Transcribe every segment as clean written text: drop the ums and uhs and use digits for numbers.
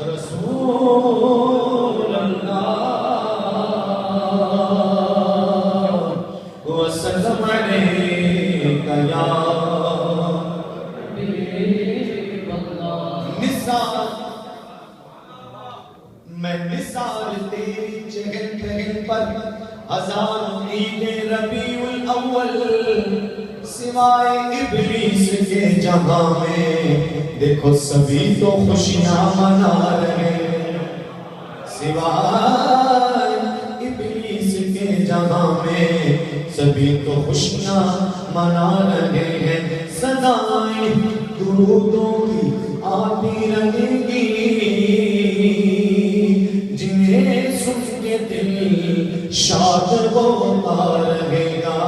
رسول اللہ وسلم علیک یا حبیب اللہ۔ مثال میں مثال تیری چہل پہل پر ہزاروں عید ربیع الاول سوائے ابلیس کے جہاں میں دیکھو سبھی تو خوشیاں منا رہے ہیں، سوائے ابلیس کے جہاں میں سبھی تو خوشیاں منا رہے ہیں۔ صدائیں درودوں کی آتی رہیں گی جنہیں سن کے دل شاد ہوتا رہے گا۔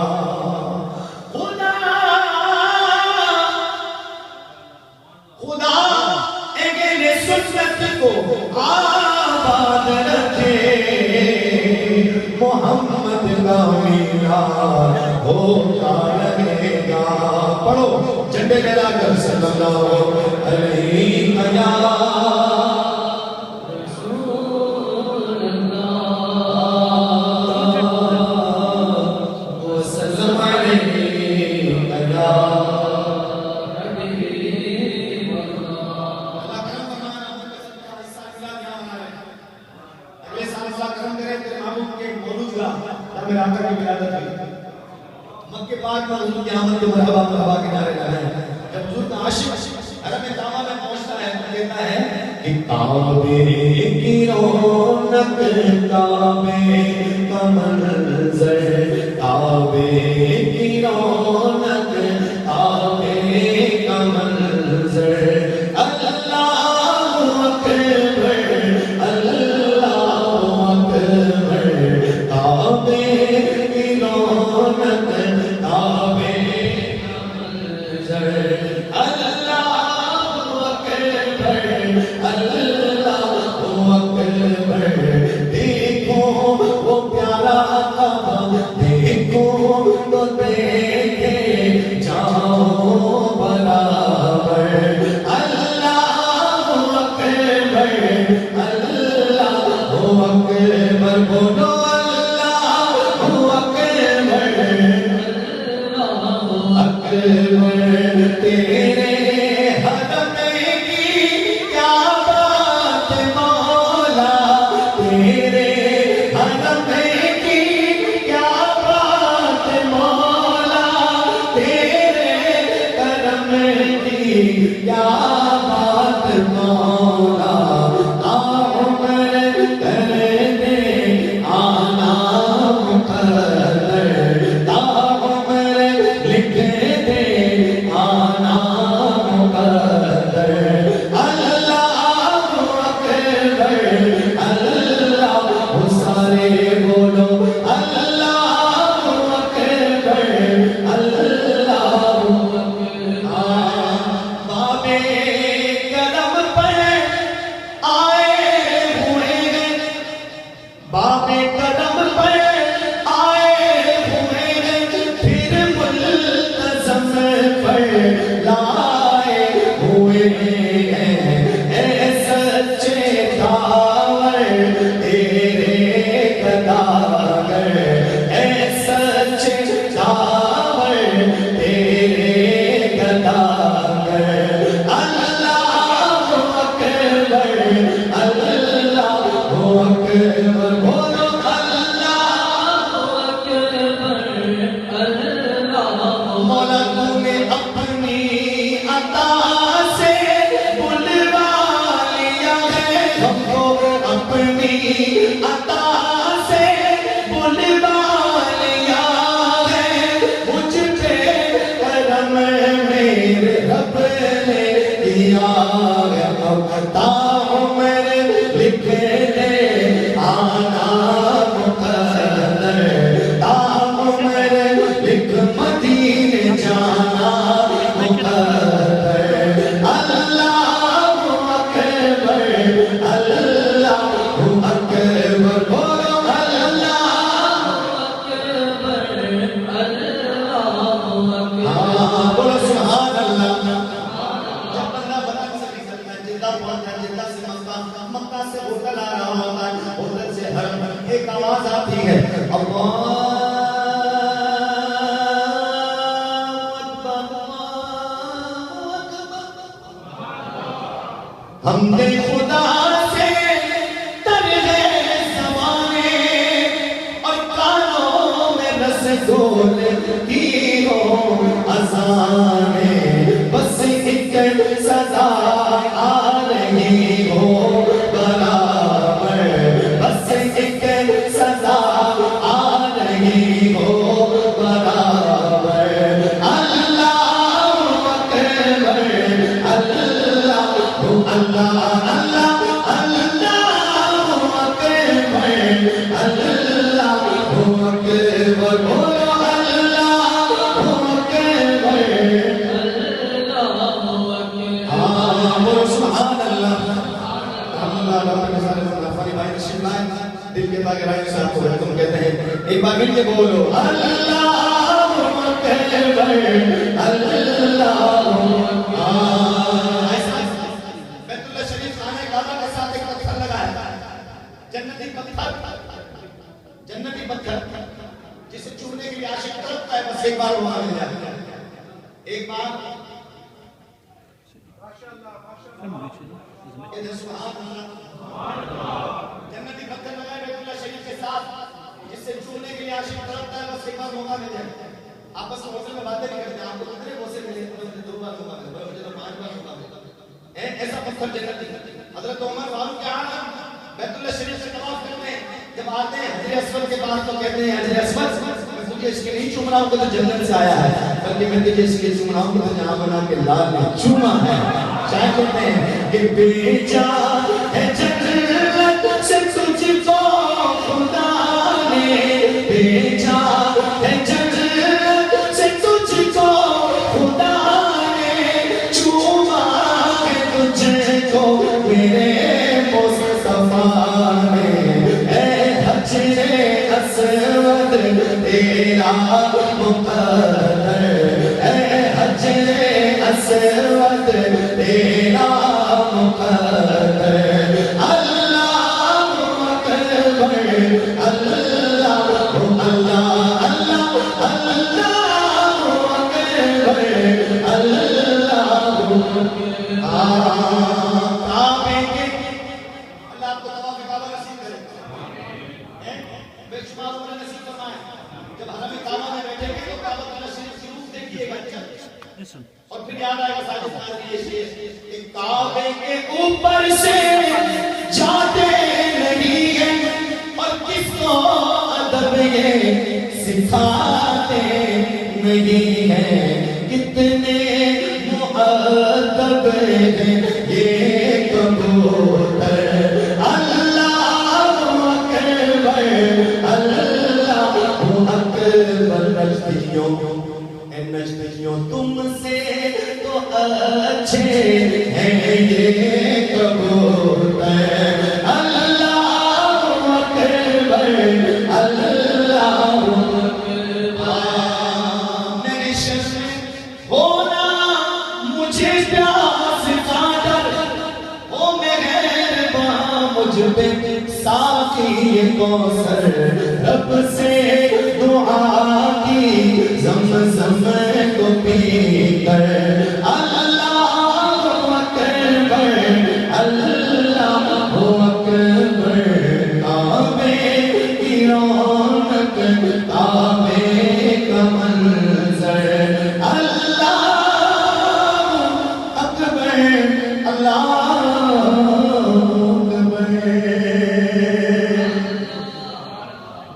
خدا اہل سنت کو آباد رکھے، محمد کا میلاد ہوتا رہے گا۔ پڑھو جھنڈے لہرا کر صلی اللہ علیہ مکہ پاک میں حضور کی آمد کے مرحبا مرحبا کے نعرے لگائے ہیں۔ جب حضور کا عاشق حرم طیبہ میں پہنچتا ہے تو کہتا ہے کہ کعبے کی رونق کعبے کا منظر، کعبے کی رونق کعبے کا منظر، اللہ اکبر اللہ اکبر، کعبے کی رونق کعبے کا منظر، اللہ اکبر اللہ اکبر۔ دیکھو وہ پیارا کعبہ، دیکھو تو دیکھے جاؤ برابر، اللہ اکبر اللہ اکبر، بولو تیرے حرم کی کیا بات مولا، تیرے حرم کی کیا بات مولا، تیرے کرم کی کیا بات مولا، عمر کر دے آنا مقدر، عمر لکھ دے آنا مقدر، اللہ اکبر اللہ، وہ سارے بولو اللہ اکبر اللہ اکبر۔ بابے کرم پر حمد خدا سے تر ہے زمانے اور کانوں میں رس گھولتی ہو اذانیں، بس ایک صدا آ رہی ہو برابر، بس ایک صدا آ رہی ہو برابر، اللہ اکبر، اللہ اللہ اللہ اللہ اکبر، اللہ اکبر، بولو اللہ اکبر، ہاں بولو سبحان اللہ۔ اللہ رب کے سارے منافعی بھائی تشریف لائیں، دل کے تاکہ رائے سے آپ کو تم کہتے ہیں ایک بار مل کے بولو اللہ اکبر، اللہ بیت اللہ شریف خانہ کعبہ کے ساتھ ایک پتھر لگا ہے، جنتی پتھر جسے چھونے کے لیے عاشق تڑپتا ہے، بس ایک بار وہاں مل جاتا ہے، ایک بار ادھر سبحان اللہ، جنتی پتھر لگا ہے بیت اللہ شریف کے ساتھ جس سے چھونے کے لیے عاشق تڑپتا ہے، بس ایک بار موقع مل جائے۔ آپس میں حوصلے میں باتیں نہیں کرتے، آپ کو کتنے حوصلے ملے، مجھے 2 بار موقع ملے، مجھے تو 5 بار موقع ملے، ایسا پتھر جنتی۔ حضرت عمر فاروق اعظم بیت اللہ شریف سے طواف کرتے ہیں، جب آتے ہیں حجر اسود کے پاس تو کہتے ہیں حجر اسود میں تجھے اس کے نہیں چوم رہا ہوں کہ تو جنت سے آیا ہے، بلکہ میں تجھے اس لیے چوم رہا ہوں کہ تو جہاں بنا کے لال نے چوما ہے۔ چاہے کہتے ہیں کہ بیچا ہے جنت سے تجھ کو خدا نے، بیچا ہے جنت سے تجھ کو خدا نے، چوما ہے تجھ کو میرے مصطفیٰ نے، اے حجر اسود تیرا مقدر، اے حجر اسود تیرا مقدر، اللہ اکبر، اللہ اللہ اللہ اللہ اکبر، اللہ کعبے کے اللہ آپ کو طواف کعبہ نصیب کرے، بے شمار عمر نصیب فرمائے۔ جب حرم کعبہ میں بیٹھے گے تو کعبہ تعالیٰ شریف کی روح دیکھیے گا، اور پھر یاد آئے گا ساجد نازل یہ شعر کہ کعبے کے اوپر سے جاتے نہیں ہیں اور کس کو ادب یہ سکھاتے نہیں ہیں، کتنے مؤدب ہیں یہ کبوتر، اللہ اکبر، اللہ اکبر، نجدیوں اے نجدیوں تم سے تو اچھے ہیں یہ کبوتر، اللہ اکبر، اللہ میرے شرم ہونا مجھے پیاس کا ڈر، او مہرباں مجھ پہ ساقی کوثر، رب سے دعا کی زمزم کو پی کر، اللہ اکبر، اللہ اکبر، کعبے کی رونق، کعبے کا منظر، اللہ اکبر، اللہ اکبر،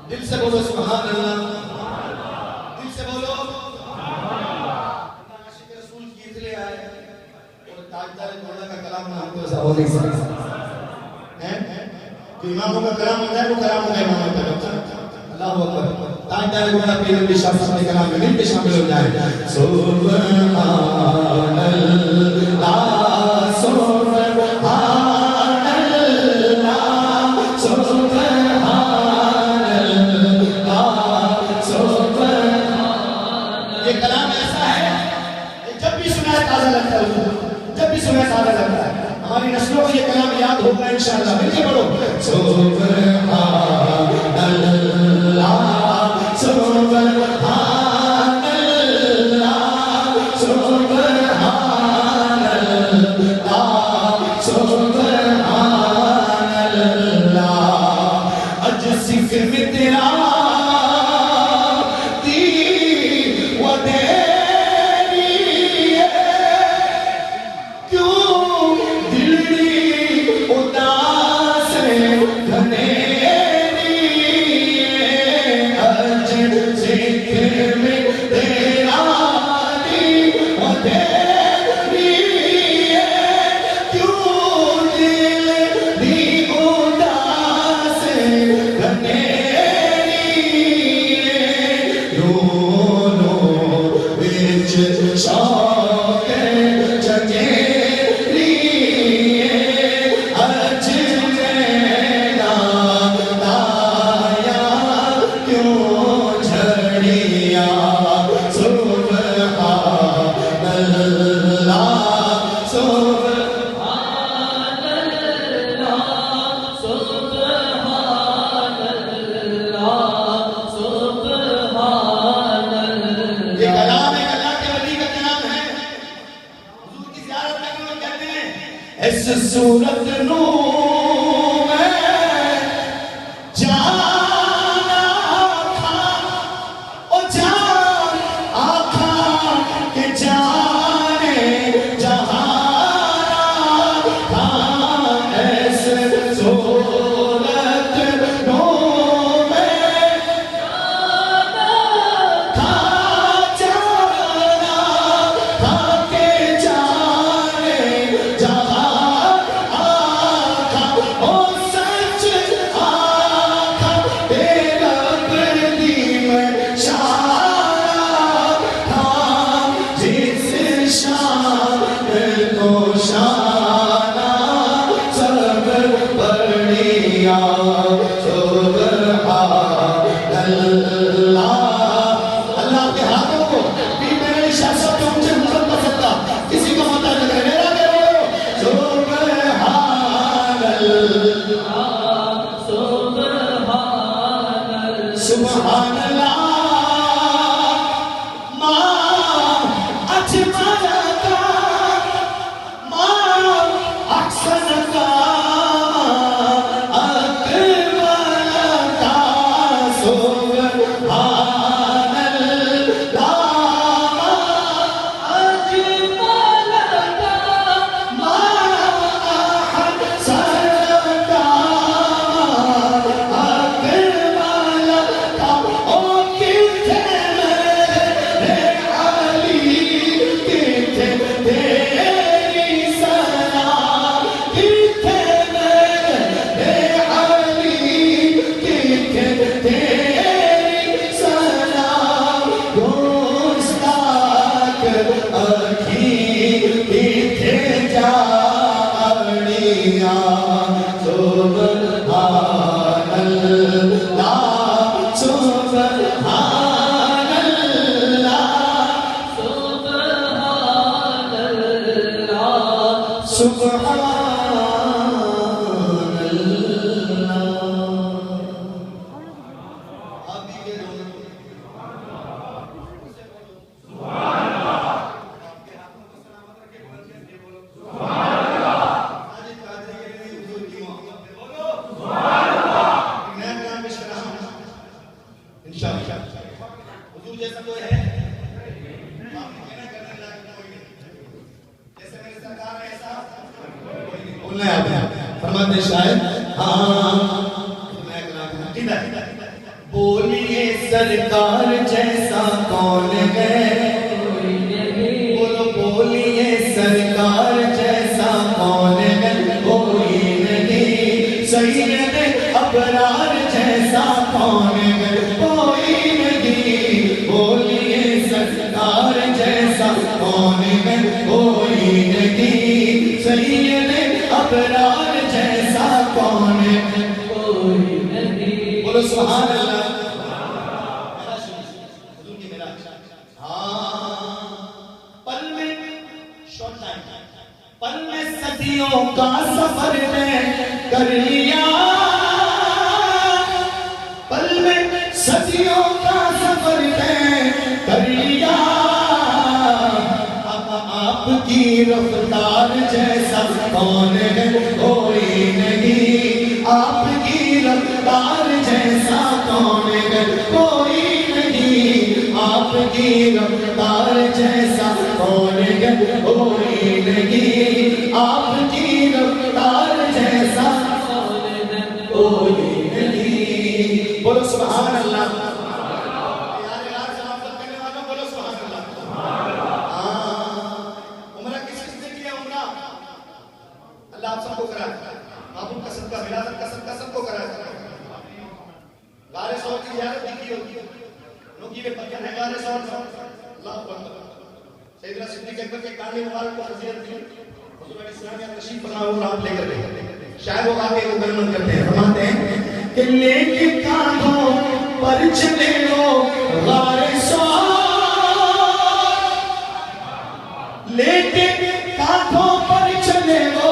دل سے بولو سبحان اللہ، دل سے بولو عاشق رسول کی اطلاع آئے اور تاجدار مولا کا کلام نہ ہم تو ایسا ہو نہیں سکتا کہ اماموں کا کلام ہوتا ہے وہ کلام ہوتا ہے امام کا، اللہ اکبر، تاجدار مولا پیر علی شاہ صاحب کے کلام میں مل کے شامل ہو جائے، سبحان اللہ، سبحان اللہ، سبحان اللہ، یہ کلام ایسا ہے جب بھی سنا ہے تازہ لگتا ہے، جب بھی سنا ہے تازہ لگتا ہے، ہماری نسلوں کو یہ کلام یاد ہوگا انشاءاللہ، مل کے پڑھو سبحان اللہ، سبحان اللہ، سبحان اللہ، سبحان اس صورت نو میں جانا آکھا او جان آکھا کہ جانے جہانا کھان اس صورت نو میں جانا کھا جانا کھا کے جانے جہاں آکھا او سچ آکھا تیرا قدیم شان تھا جس شان کو شانہ سب بڑھیا سبحان اللہ اللہ کے ہاتھوں کو بھی میرے شاہ صاحب کو مجھے مطلب کر سکتا کسی کو مطلب کر میرا کرو سبحان اللہ سبحان اللہ ما اجمل کا ما احسن کا اکمل کا سبحان اللہ ما اجمل کا ما احسن کا اکمل کا او کتنے میرے علی کتنے تیری ثنا کتنے میرے علی کتنے تیری ثنا گستاخ اکھی کتنے جاڑیاں سبحان اللہ سبحان اللہ سبحان اللہ آپ بھی کہہ رہے حضور جیسا کوئی ہے آپ نے کہنا کرنے لائق کوئی نہیں جیسے میرے سرکار ہے ایسا کوئی نہیں بولنا ہے آپ فرماتے شاید میں کہنا بولیے سرکار جیسا کون ہے بولو بولیے سرکار جیسا کون ہے کوئی نہیں سید ابرار جیسا کون ہے کوئی نہیں بولیے سرکار جیسا کون ہے کوئی نہیں سید ابرار جیسا کون ہے کوئی نہیں بولو سبحان اللہ حضور کی میرا پل میں شارٹ ٹائم پل میں صدیوں کا سفر میں کر لیا پل میں صدیوں کا سفر میں کر لیا اب آپ کی رفتار جیسا کون ہے کوئی نہیں آپ کی رفتار جیسا کون ہے کوئی نہیں آپ کی رفتار جیسا کون ہے کوئی نہیں آپ کی رفتار جیسا کون ہے کوئی نہیں بولو سبحان اللہ بولو سبحان اللہ عمرہ کس نے کیا عمرہ اللہ آپ سب کو کرا محبوب کا صدقہ ولادت کا صدقہ سب کو کرا غار ثور کی زیارت بھی کی ہوگی لوگی میں پکن ہے غار ثور اللہ اکبر سیدنا صدیق اکبر کے کانے مبارک کو فضیلت دی حضور علیہ السلام یا تشریف فرما اور آپ لے کر گئے شاید وہ آگے کو گرمن کرتے ہیں فرماتے ہیں کہ لے کے کانوں پر چلے لو غار ثور لے کے کانوں پر چلے لو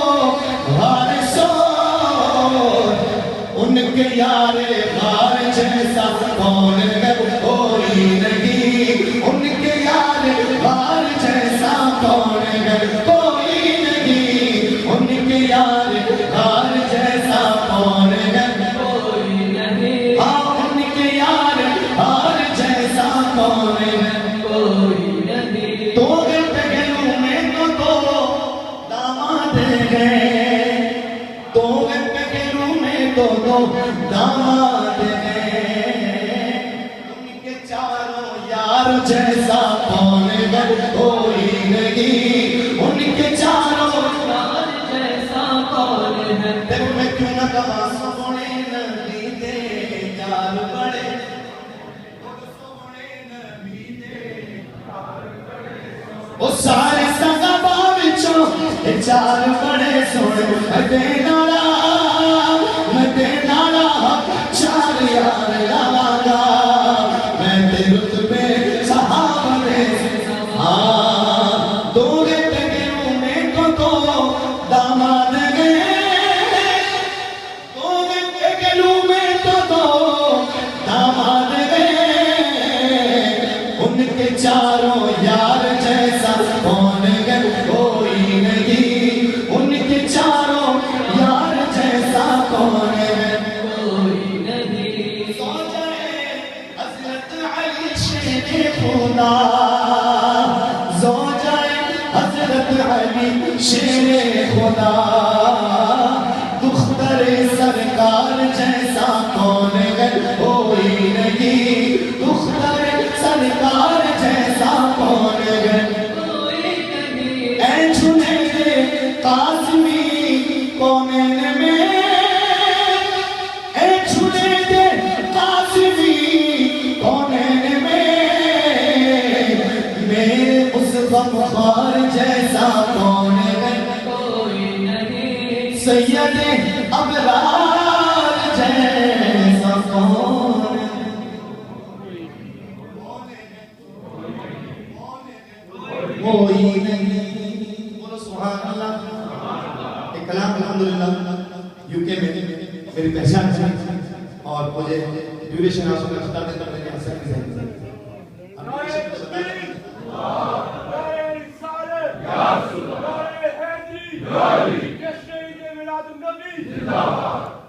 غار ثور ان کے یار غار جیسا کون ہے کوئی نہیں ان کے یار غار جیسا کون ہے کوئی نہیں ان کے تو دو داماد ہیں، ان کے چاروں یار جیسا کون ہے کوئی نہیں، ان کے چاروں یار جیسا کون ہے. دیکھو میں کیوں نہ کہا سونے نبی دے یار بڑے، وہ سارے صحابہ وچوں چار بڑے سونے مدینہ چار یار لاواں گا میں تے رتبے صحابہ دے. ہاں دو گھنٹوں میں تو دو داماد گئے، دو گھنٹوں میں تو دو داماد گئے، ان کے چاروں یار جیسا کون ہے کوئی نہیں، ان کے چاروں یار جیسا کون ہے کوئی نہیں. زوجہ حضرت علی شیر خدا، زوجہ حضرت علی شیر خدا، دختر سرکار جیسا کون ہے کوئی نہیں، دختر سرکار جیسا کون ہے کوئی نہیں. اے جنید قاسمی کونین میں، اے جنید قاسمی کونین میں، میرے اس غمخوار جیسا کون ہے کوئی نہیں، سید ابرار جیسا کون ہے کوئی نہیں. بولو سبحان اللہ. ایک کلام الحمدللہ یوکے میں میری پہچان تھی اور مجھے ڈیوریشن آپ کو خطاب دیتا میں نے حسن کی ذہن سے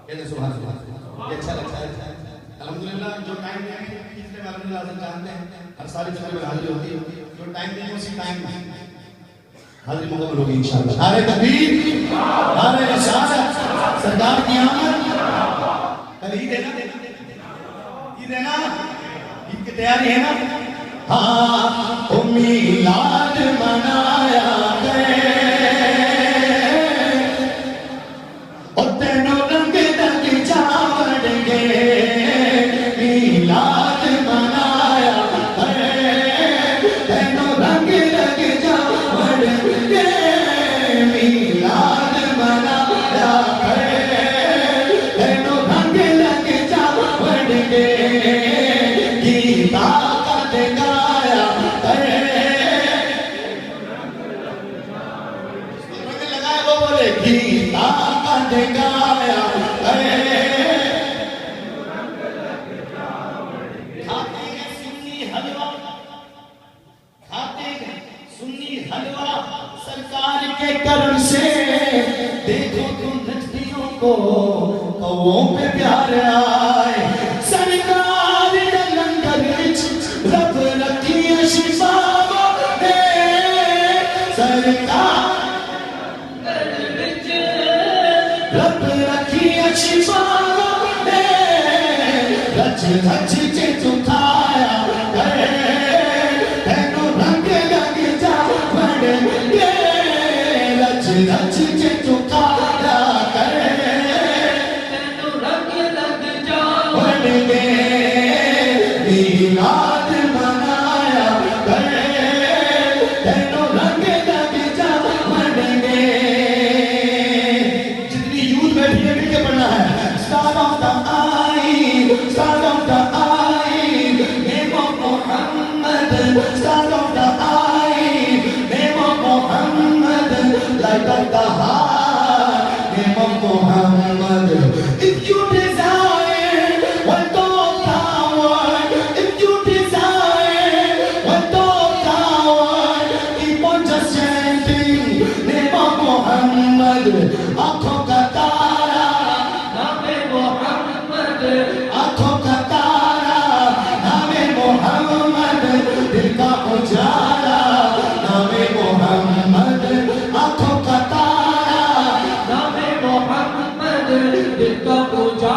کہتے سبحان اللہ. یہ اچھا لگتا ہے الحمدللہ. جو ٹائم دیں گے اس میں الحمدللہ حضرت جانتے ہیں ہر ساری چیزیں میں حاضر ہوتی ہے، جو ٹائم دیں گے اسی ٹائم حاضری مکمل ہوگی انشاءاللہ. نعرہ تکبیر، نعرہ رسالت، سرکار کی آمد. کل عید ہے نا، عید ہے نا، عید کی تیاری ہے نا. ہاں میلاد منایا گئے اور تینوں رنگ رنگ جاوڑ گئے، میلاد منایا گئے تینوں رنگ رنگ جاوڑ گئے، میلاد منایا گئے تینوں رنگ رنگ جاوڑ گئے، گیتا قد گایا گئے. لگائے وہ بولے گیتا قد گایا گئے. کھاتے ہیں سنی حلوہ، کھاتے ہیں سنی حلوہ سرکار کے کرم سے، دیکھو تم نجدیوں کو کووں پہ پیار آئے، سرکار نے لنگر وچ رب رکھی شفا دے، سرکار رب رکھی شفا دے، رچ رچ کے چکھایا گئے تینوں رنگ رنگ جاوڑ گئے، رچ رچ کے چکھایا گئے تینوں رنگ رنگ جاوڑ گئے، میلاد منایا گئے تینوں رنگ رنگ جاوڑ گئے. جتنی یوتھ بیٹھی ہے مل کے پڑھنا ہے. Start of the eye, start of the eye, name of Muhammad, start of the eye, name of Muhammad, light of the heart, name of Muhammad. If you desire wealth of power, if you desire wealth of power, keep on just chanting name of Muhammad. آنکھوں کا تارا نام محمد، آنکھوں کا تارا نام محمد، دل کا اجالا نام محمد، آنکھوں کا تارا نام محمد، دل کا اجالا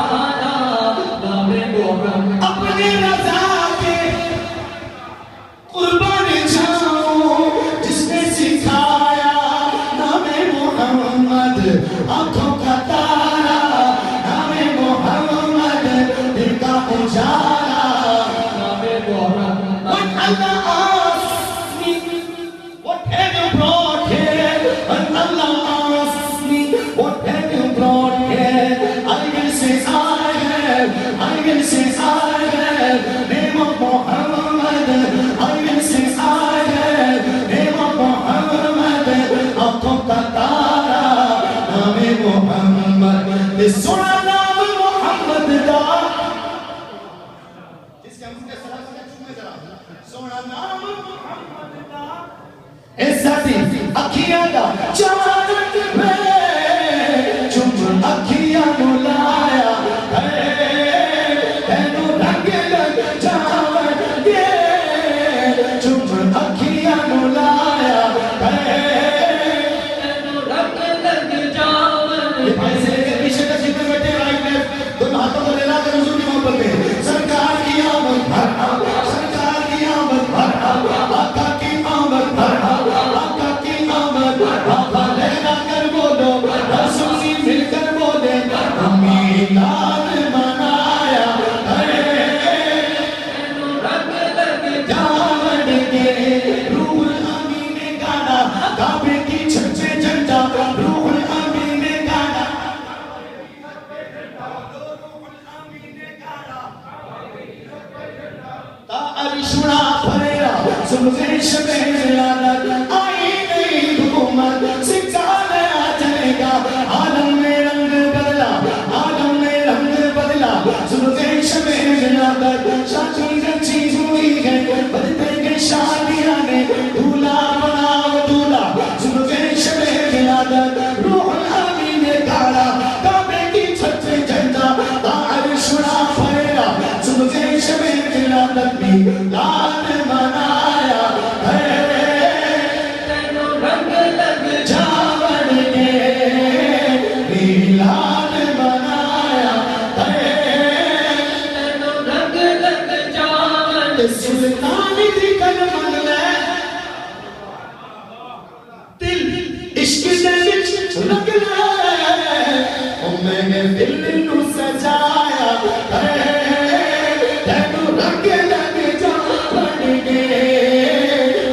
کا تارا نام محمد سنا نام محمد دا جس کا مجھے سلام سے چومے ذرا سنا نام محمد دا عزتی اکھیاں دا چاند پہ چم اکھیاں ملایا تینو رنگ لگ جاون دے چم اکھیاں ملایا تینو رنگ لگ جاون یہ بھائی سے کے پیچھے کا جتنے بیٹھے رائٹ لیفٹ دونوں ہاتھوں کو لینا کر حضور کی محبت میں سرکار کی آمد بھر سرکار کی آمد بھر آقا کی آمد بھر آقا کی آمد آقا لینا کر بولو رسول کی مل کر بولے میلاد منایا رنگ لگ جاون کے روح الامین نے گانا کعبے کی چھت پہ جھنڈا روح الامین نے گانا تا عرشنا بھریا سلوکش میں ملادت آئی نئی حکومت سکہ نیا چلے گا عالم میں رنگ بدلا عالم میں رنگ بدلا سلوکش میں ملادت شادی رچی ہوئی ہے بدتے کے شادیاں نے دھولا بنا دھولا سلوکش میں ملادت روح الامین نے گاڑا کعبے کی چھت پہ جھنڈا تا عرشنا بھریا سلوکش میں ملادت بھی لاد منایا تینو رنگ لگ جاون کے میلاد منایا تینو رنگ لگ جاون سلطانی دی کلمن میں دل عشق دے وچ رنگ لے میں نے دل نو سجایا تینو رنگ لگ جاون کے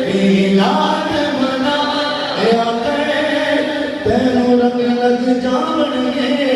میلاد منایا تینو رنگ لگ جاون کے